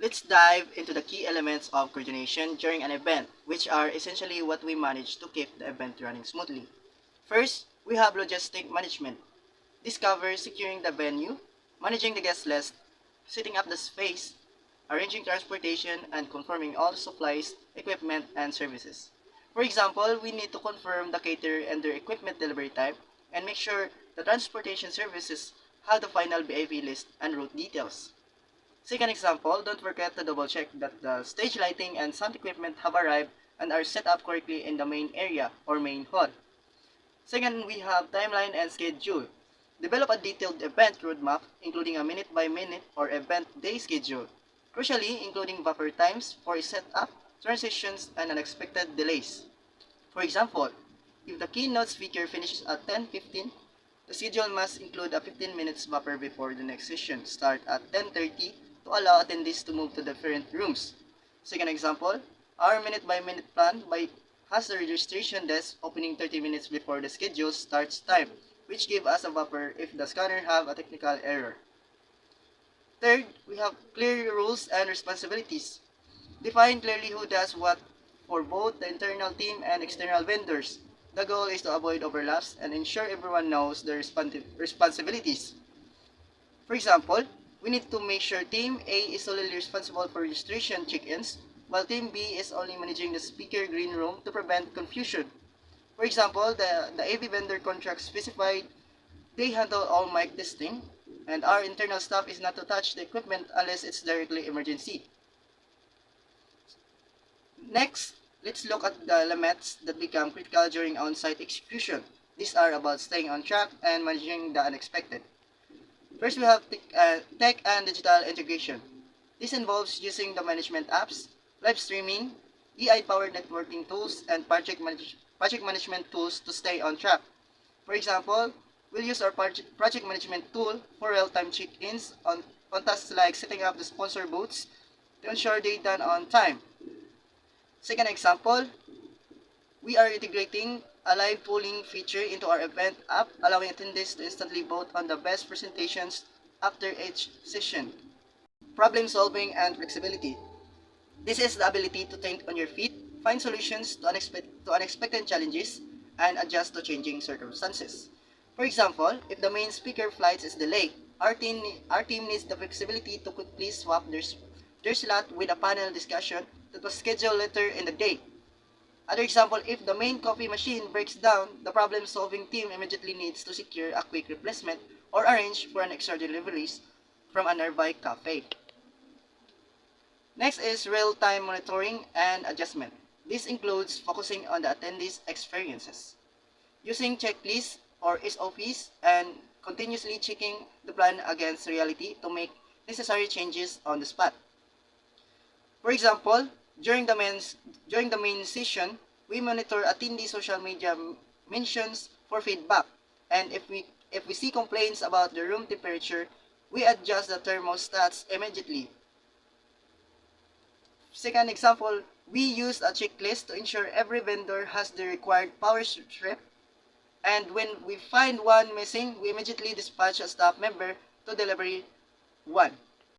Let's dive into the key elements of coordination during an event, which are essentially what we manage to keep the event running smoothly. First, we have logistic management. This covers securing the venue, managing the guest list, setting up the space, arranging transportation, and confirming all supplies, equipment, and services. For example, we need to confirm the caterer and their equipment delivery time and make sure the transportation services have the final BAV list and route details. Second example, don't forget to double check that the stage lighting and sound equipment have arrived and are set up correctly in the main area or main hall. Second, we have timeline and schedule. Develop a detailed event roadmap, including a minute-by-minute or event day schedule, crucially including buffer times for setup, transitions, and unexpected delays. For example, if the keynote speaker finishes at 10:15, the schedule must include a 15 minutes buffer before the next session start at 10:30 to allow attendees to move to different rooms. Second example, our minute-by-minute plan has the registration desk opening 30 minutes before the schedule starts time, which give us a buffer if the scanner have a technical error. Third, we have clear rules and responsibilities. Define clearly who does what for both the internal team and external vendors. The goal is to avoid overlaps and ensure everyone knows their responsibilities. For example, we need to make sure Team A is solely responsible for registration check-ins, while Team B is only managing the speaker green room to prevent confusion. For example, the AV vendor contract specified they handle all mic testing, and our internal staff is not to touch the equipment unless it's directly emergency. Next, let's look at the elements that become critical during on-site execution. These are about staying on track and managing the unexpected. First, we have tech and digital integration. This involves using the management apps, live streaming, AI-powered networking tools, and project management tools to stay on track. For example, we'll use our project management tool for real-time check-ins on tasks like setting up the sponsor booths to ensure they're done on time. Second example, we are integrating a live polling feature into our event app, allowing attendees to instantly vote on the best presentations after each session. Problem solving and flexibility. This is the ability to think on your feet, find solutions to unexpected challenges, and adjust to changing circumstances. For example, if the main speaker flight is delayed, our team needs the flexibility to quickly swap their slot with a panel discussion that was scheduled later in the day. Other example, if the main coffee machine breaks down, the problem-solving team immediately needs to secure a quick replacement or arrange for an extra deliveries from a nearby cafe. Next is real-time monitoring and adjustment. This includes focusing on the attendees' experiences, using checklists or SOPs, and continuously checking the plan against reality to make necessary changes on the spot. For example, during the main session, we monitor attendee social media mentions for feedback, and if we see complaints about the room temperature, we adjust the thermostats immediately. Second example, we use a checklist to ensure every vendor has the required power strip, and when we find one missing, we immediately dispatch a staff member to deliver one.